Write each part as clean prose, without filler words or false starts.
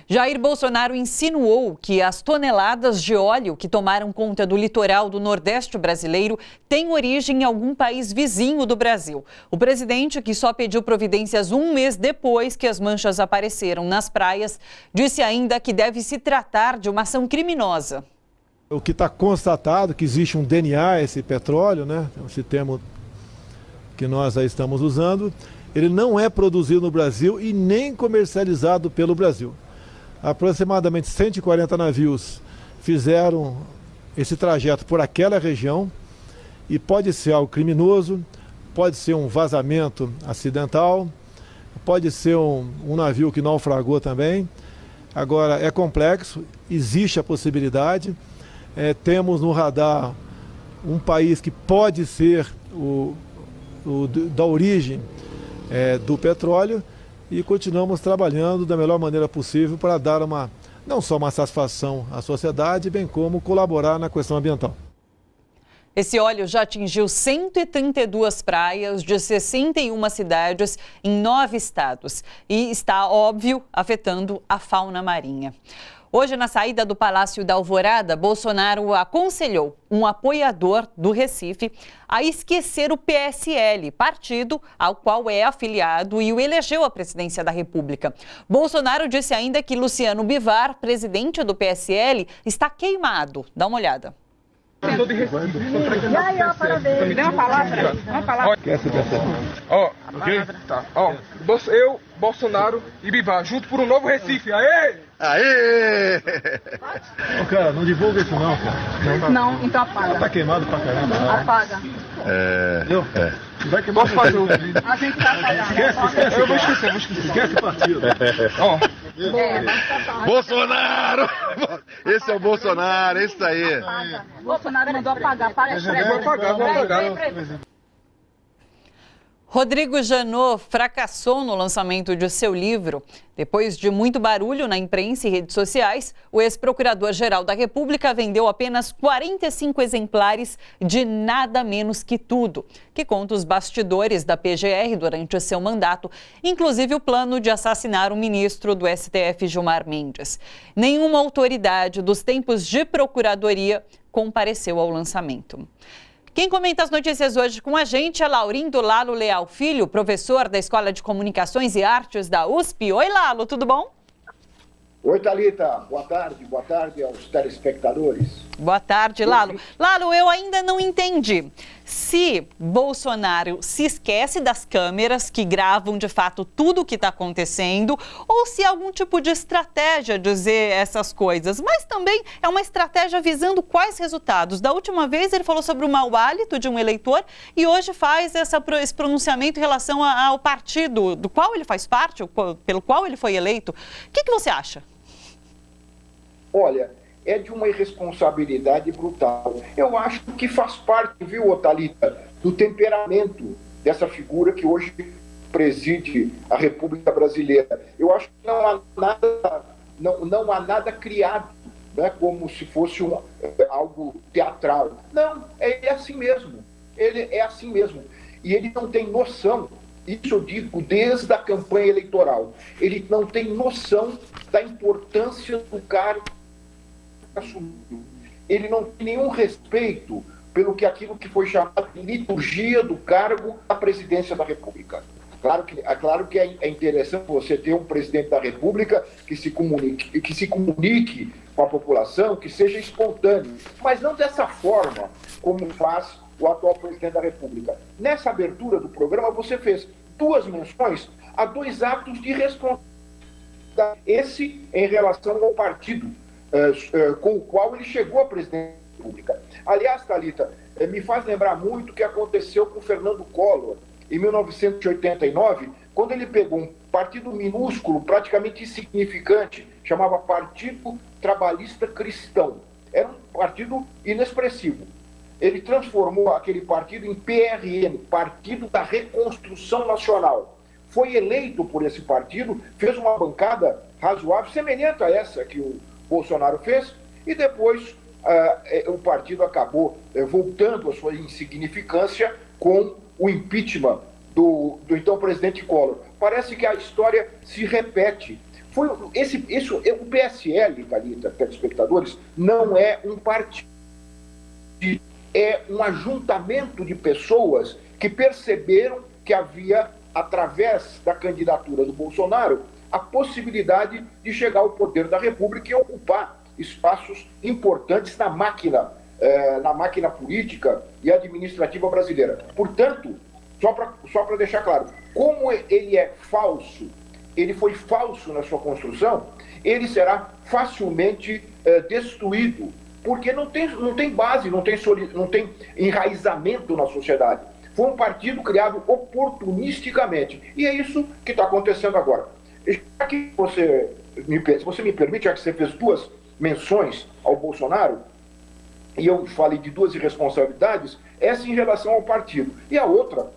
Jair Bolsonaro insinuou que as toneladas de óleo que tomaram conta do litoral do Nordeste brasileiro têm origem em algum país vizinho do Brasil. O presidente, que só pediu providências um mês depois que as manchas apareceram nas praias, disse ainda que deve se tratar de uma ação criminosa. O que está constatado que existe um DNA, esse petróleo, né? Esse termo que nós aí estamos usando, ele não é produzido no Brasil e nem comercializado pelo Brasil. Aproximadamente 140 navios fizeram esse trajeto por aquela região e pode ser algo criminoso, pode ser um vazamento acidental, pode ser um navio que naufragou também. Agora, é complexo, existe a possibilidade. Temos no radar um país que pode ser da origem do petróleo, e continuamos trabalhando da melhor maneira possível para dar não só uma satisfação à sociedade, bem como colaborar na questão ambiental. Esse óleo já atingiu 132 praias de 61 cidades em 9 estados e está, óbvio, afetando a fauna marinha. Hoje, na saída do Palácio da Alvorada, Bolsonaro aconselhou um apoiador do Recife a esquecer o PSL, partido ao qual é afiliado e o elegeu à presidência da República. Bolsonaro disse ainda que Luciano Bivar, presidente do PSL, está queimado. Dá uma olhada. E aí, ó, parabéns. Me dê uma palavra. Uma palavra. Ó, ok? Tá. Ó, eu, Bolsonaro e Bivar, junto por um novo Recife. Aê! Aê! Cara, não divulga isso não, cara. Não, então apaga. Tá queimado pra caramba. Apaga. Vai queimar. Posso fazer o... A gente vai apagar. Esquece. Eu vou esquecer. Esquece o partido. Ó. Bolsonaro! Esse é o Bolsonaro, esse aí. Apaga. Bolsonaro mandou apagar. Apaga. Vou apagar. Rodrigo Janot fracassou no lançamento de seu livro. Depois de muito barulho na imprensa e redes sociais, o ex-procurador-geral da República vendeu apenas 45 exemplares de Nada Menos Que Tudo, que conta os bastidores da PGR durante seu mandato, inclusive o plano de assassinar o ministro do STF, Gilmar Mendes. Nenhuma autoridade dos tempos de procuradoria compareceu ao lançamento. Quem comenta as notícias hoje com a gente é Laurindo Lalo Leal Filho, professor da Escola de Comunicações e Artes da USP. Oi, Lalo, tudo bom? Oi, Thalita. Boa tarde aos telespectadores. Boa tarde, Lalo. Lalo, eu ainda não entendi se Bolsonaro se esquece das câmeras que gravam de fato tudo o que está acontecendo ou se é algum tipo de estratégia dizer essas coisas, mas também é uma estratégia visando quais resultados. Da última vez ele falou sobre o mau hálito de um eleitor e hoje faz esse pronunciamento em relação ao partido do qual ele faz parte, pelo qual ele foi eleito. O que você acha? Olha, é de uma irresponsabilidade brutal. Eu acho que faz parte, viu, Thalita, do temperamento dessa figura que hoje preside a República Brasileira. Eu acho que não há nada criado, né, como se fosse algo teatral. Não, ele é assim mesmo. Ele é assim mesmo. E ele não tem noção, isso eu digo desde a campanha eleitoral, ele não tem noção da importância do cargo que assumiu. Ele não tem nenhum respeito pelo que aquilo que foi chamado de liturgia do cargo da presidência da República. Claro que é interessante você ter um presidente da República que se comunique com a população, que seja espontâneo, mas não dessa forma como faz o atual presidente da República. Nessa abertura do programa, você fez 2 menções a 2 atos de responsabilidade. Esse em relação ao partido com o qual ele chegou à presidência da República. Aliás, Thalita, me faz lembrar muito o que aconteceu com o Fernando Collor em 1989, quando ele pegou um partido minúsculo, praticamente insignificante, chamava Partido Trabalhista Cristão. Era um partido inexpressivo. Ele transformou aquele partido em PRN, Partido da Reconstrução Nacional. Foi eleito por esse partido, fez uma bancada razoável, semelhante a essa que o Bolsonaro fez, e depois o partido acabou voltando à sua insignificância com o impeachment do então presidente Collor. Parece que a história se repete. o PSL, Thalita, telespectadores, não é um partido, é um ajuntamento de pessoas que perceberam que havia, através da candidatura do Bolsonaro, a possibilidade de chegar ao poder da República e ocupar espaços importantes na máquina política e administrativa brasileira. Portanto, só para deixar claro, como ele é falso, ele foi falso na sua construção, ele será facilmente destruído, porque não tem base, não tem enraizamento na sociedade. Foi um partido criado oportunisticamente. E é isso que está acontecendo agora. Já que se você me permite, já que você fez duas menções ao Bolsonaro, e eu falei de duas irresponsabilidades, essa em relação ao partido. E a outra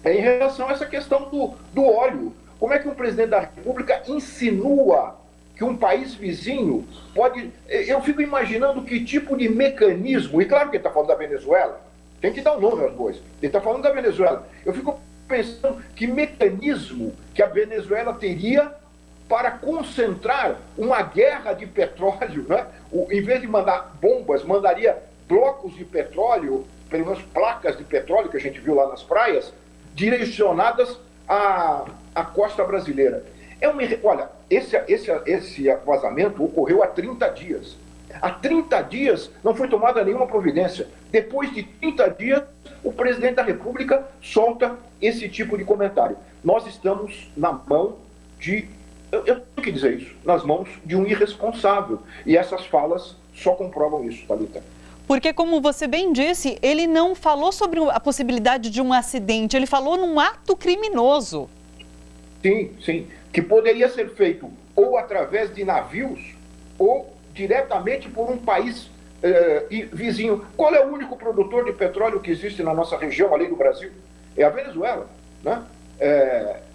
é em relação a essa questão do óleo. Como é que um presidente da República insinua que um país vizinho pode... Eu fico imaginando que tipo de mecanismo, e claro que ele está falando da Venezuela, tem que dar o nome às coisas, ele está falando da Venezuela. Eu fico pensando que mecanismo que a Venezuela teria para concentrar uma guerra de petróleo, né? Em vez de mandar bombas, mandaria blocos de petróleo, pelo menos placas de petróleo que a gente viu lá nas praias, direcionadas à costa brasileira. Olha, esse vazamento ocorreu há 30 dias. Há 30 dias não foi tomada nenhuma providência. Depois de 30 dias, o presidente da República solta esse tipo de comentário. Nós estamos na mão de... Eu tenho que dizer isso, nas mãos de um irresponsável. E essas falas só comprovam isso, Thalita. Porque, como você bem disse, ele não falou sobre a possibilidade de um acidente, ele falou num ato criminoso. Sim, que poderia ser feito ou através de navios ou diretamente por um país vizinho. Qual é o único produtor de petróleo que existe na nossa região, além do Brasil? É a Venezuela, né?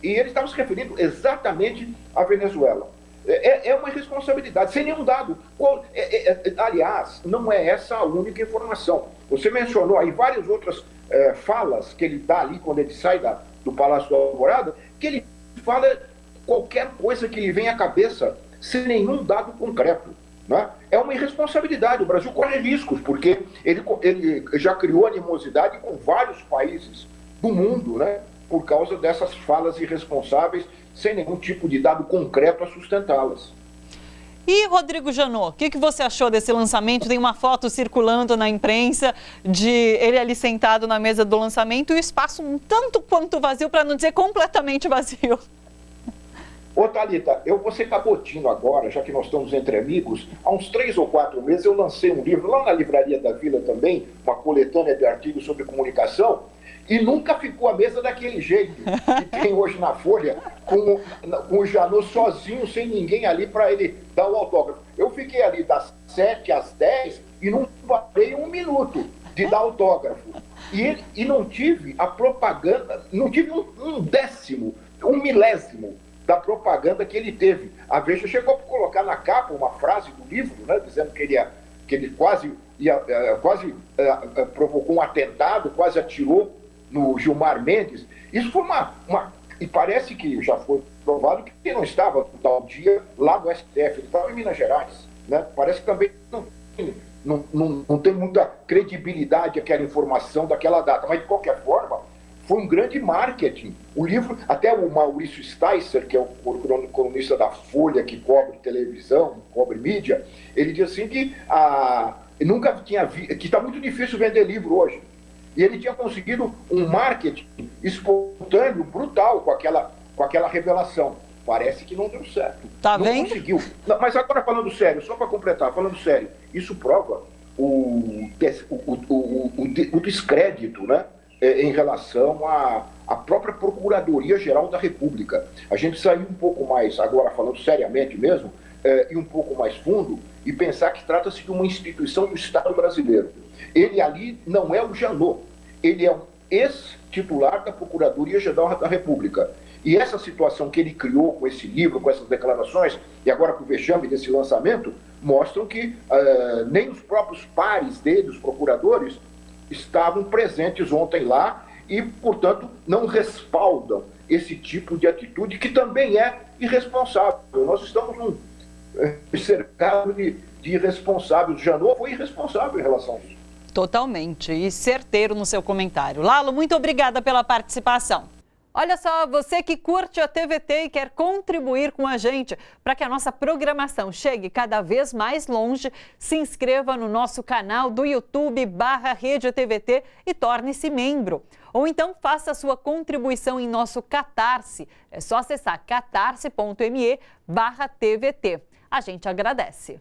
E ele estava se referindo exatamente à Venezuela. É uma irresponsabilidade, sem nenhum dado. Aliás, não é essa a única informação. Você mencionou aí várias outras falas que ele dá ali quando ele sai do Palácio da Alvorada, que ele fala qualquer coisa que lhe vem à cabeça, sem nenhum dado concreto. Né? É uma irresponsabilidade. O Brasil corre riscos, porque ele já criou animosidade com vários países do mundo, né? Por causa dessas falas irresponsáveis, sem nenhum tipo de dado concreto a sustentá-las. E, Rodrigo Janot, o que você achou desse lançamento? Tem uma foto circulando na imprensa de ele ali sentado na mesa do lançamento e o espaço um tanto quanto vazio, para não dizer completamente vazio. Ô, Thalita, eu vou ser cabotino agora, já que nós estamos entre amigos. Há uns 3 ou 4 meses eu lancei um livro lá na Livraria da Vila também, uma coletânea de artigos sobre comunicação, e nunca ficou a mesa daquele jeito que tem hoje na Folha, com o Janot sozinho, sem ninguém ali para ele dar o autógrafo. Eu fiquei ali das 7 às 10 e não parei 1 minuto de dar autógrafo. E não tive a propaganda, não tive um décimo, 1 milésimo da propaganda que ele teve. A Veja chegou a colocar na capa uma frase do livro, né, dizendo que ele quase provocou um atentado, quase atirou no Gilmar Mendes. Isso foi e parece que já foi provado que ele não estava no tal dia lá no STF, ele estava em Minas Gerais. Né? Parece que também não tem muita credibilidade aquela informação daquela data, mas de qualquer forma, foi um grande marketing. O livro, até o Maurício Sticer, que é o colunista da Folha, que cobre televisão, cobre mídia, ele diz assim que nunca tinha visto, que está muito difícil vender livro hoje. E ele tinha conseguido um marketing espontâneo, brutal, com aquela revelação. Parece que não deu certo. Tá não vendo? Conseguiu. Não, mas agora falando sério, só para completar, falando sério, isso prova o descrédito, né, em relação à própria Procuradoria-Geral da República. A gente saiu um pouco mais, agora falando seriamente mesmo, e um pouco mais fundo, e pensar que trata-se de uma instituição do Estado brasileiro. Ele ali não é o Janot, ele é um ex-titular da Procuradoria-Geral da República. E essa situação que ele criou com esse livro, com essas declarações, e agora com o vexame desse lançamento, mostram que nem os próprios pares dele, os procuradores, estavam presentes ontem lá e, portanto, não respaldam esse tipo de atitude que também é irresponsável. Nós estamos cercados de irresponsáveis. O Janot foi irresponsável em relação a isso. Totalmente, e certeiro no seu comentário. Lalo, muito obrigada pela participação. Olha só, você que curte a TVT e quer contribuir com a gente para que a nossa programação chegue cada vez mais longe, se inscreva no nosso canal do YouTube /Rede TVT e torne-se membro. Ou então faça a sua contribuição em nosso Catarse. É só acessar catarse.me/TVT. A gente agradece.